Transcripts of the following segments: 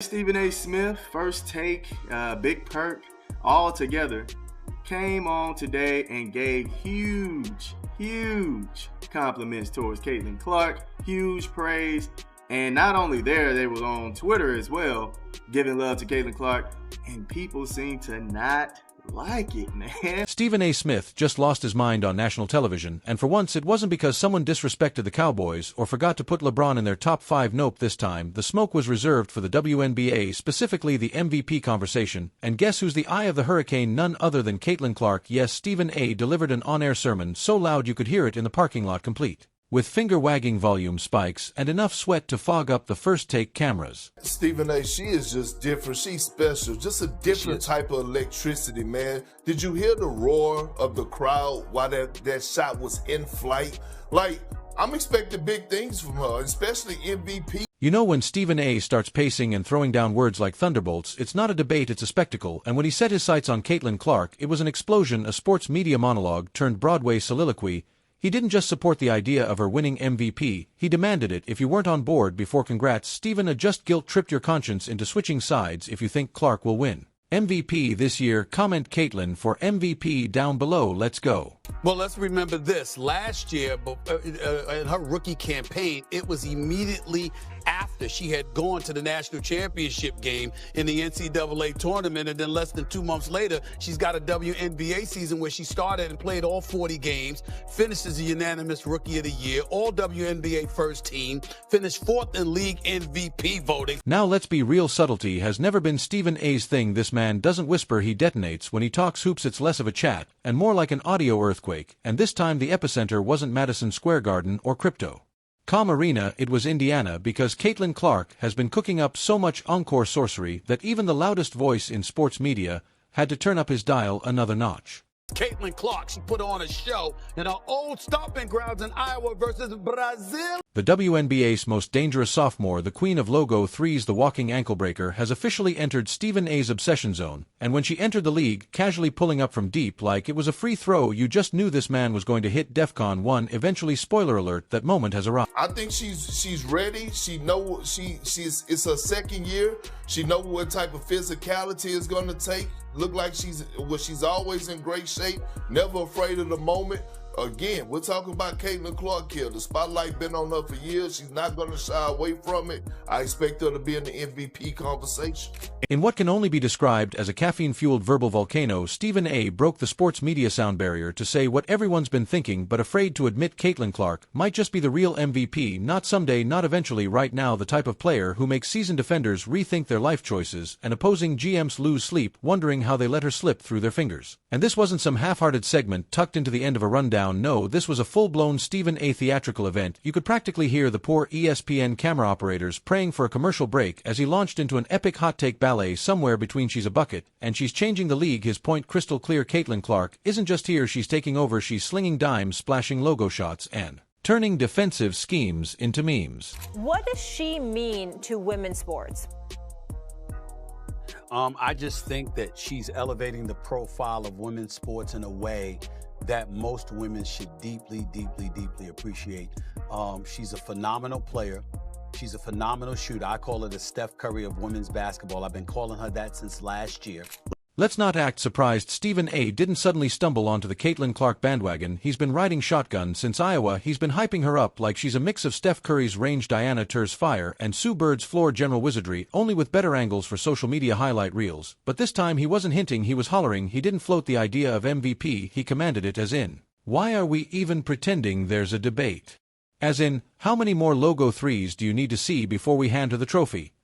Stephen A. Smith, First Take, Big Perk, all together, came on today and gave huge compliments towards Caitlin Clark, huge praise. And not only there, they were on Twitter as well, giving love to Caitlin Clark, and people seem to not like it, man. Stephen A. Smith just lost his mind on national television, and for once it wasn't because someone disrespected the Cowboys or forgot to put LeBron in their top 5. Nope, this time the smoke was reserved for the WNBA, specifically the MVP conversation. And guess who's the eye of the hurricane? None other than Caitlin Clark. Yes, Stephen A. delivered an on-air sermon so loud you could hear it in the parking lot, complete with finger-wagging volume spikes and enough sweat to fog up the First Take cameras. Stephen A., she is just different. She's special. Just a different type of electricity, man. Did you hear the roar of the crowd while that shot was in flight? Like, I'm expecting big things from her, especially MVP. You know, when Stephen A. starts pacing and throwing down words like thunderbolts, it's not a debate, it's a spectacle. And when he set his sights on Caitlin Clark, it was an explosion, a sports media monologue turned Broadway soliloquy. He didn't just support the idea of her winning MVP, he demanded it. If you weren't on board before, congrats, Stephen A. Just guilt-tripped your conscience into switching sides if you think Clark will win MVP this year. Comment Caitlin for MVP down below. Let's go. Well, let's remember this. Last year, in her rookie campaign, it was immediately after she had gone to the national championship game in the NCAA tournament, and then less than 2 months later, she's got a WNBA season where she started and played all 40 games, finished as a unanimous Rookie of the Year, all WNBA first team, finished 4th in league MVP voting. Now let's be real, subtlety has never been Stephen A.'s thing. This man doesn't whisper, he detonates. When he talks hoops, it's less of a chat and more like an audio earthquake, and this time the epicenter wasn't Madison Square Garden or Crypto Com Arena, it was Indiana, because Caitlin Clark has been cooking up so much encore sorcery that even the loudest voice in sports media had to turn up his dial another notch. Caitlin Clark, she put on a show in her old stomping grounds in Iowa versus Brazil. The WNBA's most dangerous sophomore, the queen of logo threes, the walking ankle breaker, has officially entered Stephen A.'s obsession zone, and when she entered the league, casually pulling up from deep like it was a free throw, you just knew this man was going to hit DEFCON 1. Eventually, spoiler alert, that moment has arrived. I think she's ready. She know it's her second year. She know what type of physicality it's going to take. Look like she's always in great shape, never afraid of the moment. Again, we're talking about Caitlin Clark here. The spotlight been on her for years. She's not going to shy away from it. I expect her to be in the MVP conversation. In what can only be described as a caffeine-fueled verbal volcano, Stephen A. broke the sports media sound barrier to say what everyone's been thinking but afraid to admit. Caitlin Clark might just be the real MVP, not someday, not eventually, right now, the type of player who makes seasoned defenders rethink their life choices and opposing GMs lose sleep wondering how they let her slip through their fingers. And this wasn't some half-hearted segment tucked into the end of a rundown. No, this was a full-blown Stephen A. theatrical event. You could practically hear the poor ESPN camera operators praying for a commercial break as he launched into an epic hot take ballet somewhere between "She's a Bucket" and "She's changing the league." His point crystal clear: Caitlin Clark isn't just here, she's taking over. She's slinging dimes, splashing logo shots, and turning defensive schemes into memes. What does she mean to women's sports? I just think that she's elevating the profile of women's sports in a way that most women should deeply appreciate. She's a phenomenal player. She's a phenomenal shooter. I call her the Steph Curry of women's basketball. I've been calling her that since last year. Let's not act surprised Stephen A. didn't suddenly stumble onto the Caitlin Clark bandwagon. He's been riding shotgun since Iowa. He's been hyping her up like she's a mix of Steph Curry's range Diana Tur's fire and Sue Bird's floor general wizardry, only with better angles for social media highlight reels. But this time he wasn't hinting, he was hollering. He didn't float the idea of MVP, he commanded it, as in, why are we even pretending there's a debate? As in, how many more logo threes do you need to see before we hand her the trophy?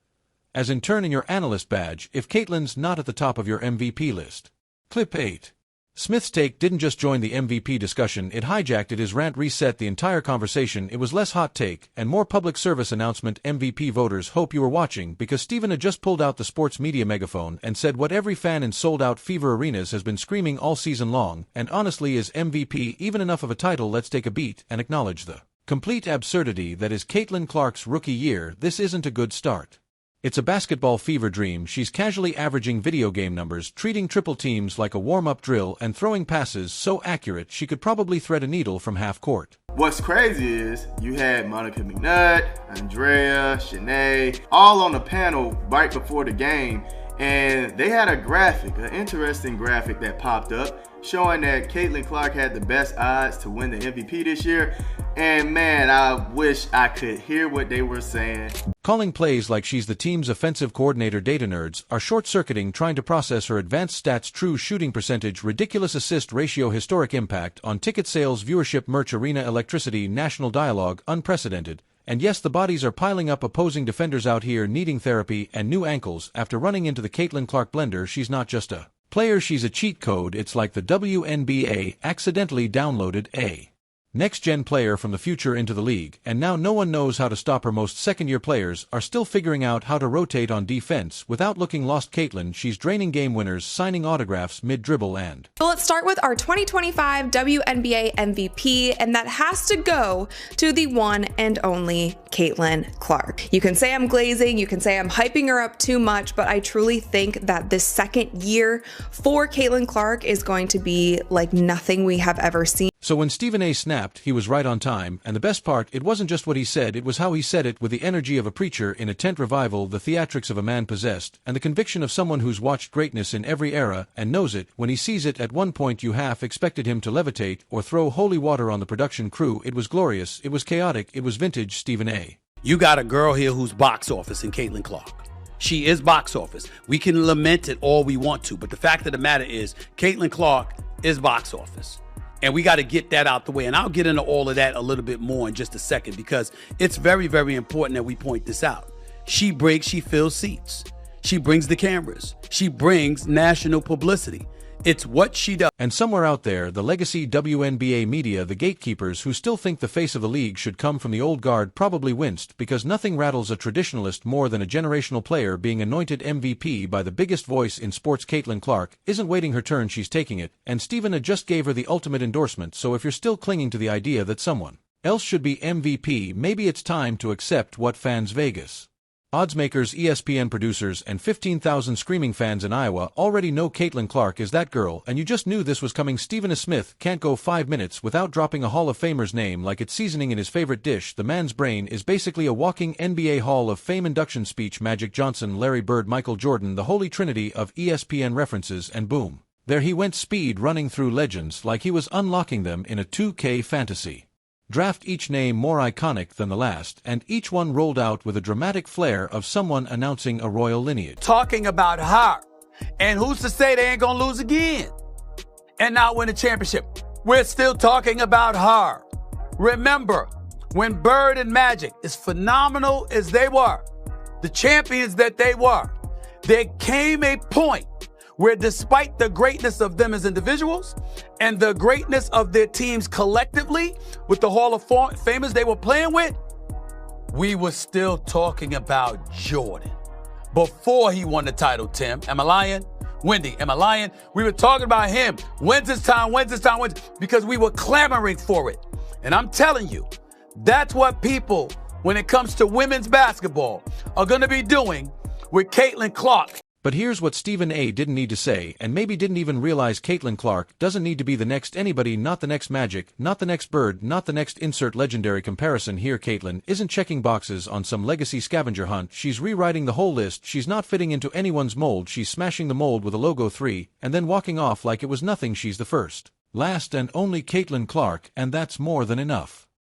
As in, turn in your analyst badge if Caitlin's not at the top of your MVP list. Clip 8. Smith's take didn't just join the MVP discussion, it hijacked it. His rant reset the entire conversation. It was less hot take and more public service announcement. MVP voters, hope you were watching, because Stephen had just pulled out the sports media megaphone and said what every fan in sold-out fever arenas has been screaming all season long, and honestly, is MVP even enough of a title? Let's take a beat and acknowledge the complete absurdity that is Caitlin Clark's rookie year. This isn't a good start. It's a basketball fever dream. She's casually averaging video game numbers, treating triple teams like a warm-up drill, and throwing passes so accurate she could probably thread a needle from half court. What's crazy is you had Monica McNutt, Andrea, Shanae, all on the panel right before the game, and they had a graphic, an interesting graphic that popped up showing that Caitlin Clark had the best odds to win the MVP this year. And man, I wish I could hear what they were saying. Calling plays like she's the team's offensive coordinator. Data nerds are short-circuiting trying to process her advanced stats, true shooting percentage, ridiculous assist ratio, historic impact on ticket sales, viewership, merch, arena, electricity, national dialogue, unprecedented. And yes, the bodies are piling up. Opposing defenders out here needing therapy and new ankles after running into the Caitlin Clark blender. She's not just a player, she's a cheat code. It's like the WNBA accidentally downloaded a next-gen player from the future into the league, and now no one knows how to stop her. Most second-year players are still figuring out how to rotate on defense without looking lost. Caitlin, she's draining game winners, signing autographs mid-dribble, and well, let's start with our 2025 WNBA MVP, and that has to go to the one and only Caitlin Clark. You can say I'm glazing, you can say I'm hyping her up too much, but I truly think that this second year for Caitlin Clark is going to be like nothing we have ever seen. So when Stephen A. snapped, he was right on time, and the best part, it wasn't just what he said, it was how he said it, with the energy of a preacher in a tent revival, the theatrics of a man possessed, and the conviction of someone who's watched greatness in every era and knows it. When he sees it, at one point you half expected him to levitate or throw holy water on the production crew. It was glorious, it was chaotic, it was vintage Stephen A. You got a girl here who's box office in Caitlin Clark. She is box office. We can lament it all we want to, but the fact of the matter is Caitlin Clark is box office. And we got to get that out the way. And I'll get into all of that a little bit more in just a second, because it's very, very important that we point this out. She fills seats. She brings the cameras. She brings national publicity. It's what she does. And somewhere out there, the legacy WNBA media, the gatekeepers who still think the face of the league should come from the old guard, probably winced, because nothing rattles a traditionalist more than a generational player being anointed MVP by the biggest voice in sports. Caitlin Clark isn't waiting her turn, she's taking it, and Stephen A. just gave her the ultimate endorsement. So if you're still clinging to the idea that someone else should be MVP, maybe it's time to accept what fans, Vegas oddsmakers, ESPN producers, and 15,000 screaming fans in Iowa already know Caitlin Clark is that girl, and you just knew this was coming. Stephen A. Smith can't go 5 minutes without dropping a Hall of Famer's name like it's seasoning in his favorite dish. The man's brain is basically a walking NBA Hall of Fame induction speech. Magic Johnson, Larry Bird, Michael Jordan, the holy trinity of ESPN references, and boom, there he went, speed running through legends like he was unlocking them in a 2K fantasy draft, each name more iconic than the last, and each one rolled out with a dramatic flair of someone announcing a royal lineage. Talking about her. And who's to say they ain't gonna lose again and not win a championship? We're still talking about her. Remember, when Bird and Magic, as phenomenal as they were, the champions that they were, there came a point where, despite the greatness of them as individuals and the greatness of their teams collectively with the Hall of Famers they were playing with, we were still talking about Jordan before he won the title. Tim, am I lying? Wendy, am I lying? We were talking about him. When's his time? When's his time? Because we were clamoring for it. And I'm telling you, that's what people, when it comes to women's basketball, are going to be doing with Caitlin Clark. But here's what Stephen A. didn't need to say, and maybe didn't even realize: Caitlin Clark doesn't need to be the next anybody, not the next Magic, not the next Bird, not the next insert legendary comparison here. Caitlin isn't checking boxes on some legacy scavenger hunt. She's rewriting the whole list. She's not fitting into anyone's mold. She's smashing the mold with a logo 3, and then walking off like it was nothing. She's the first, last, and only Caitlin Clark, and that's more than enough.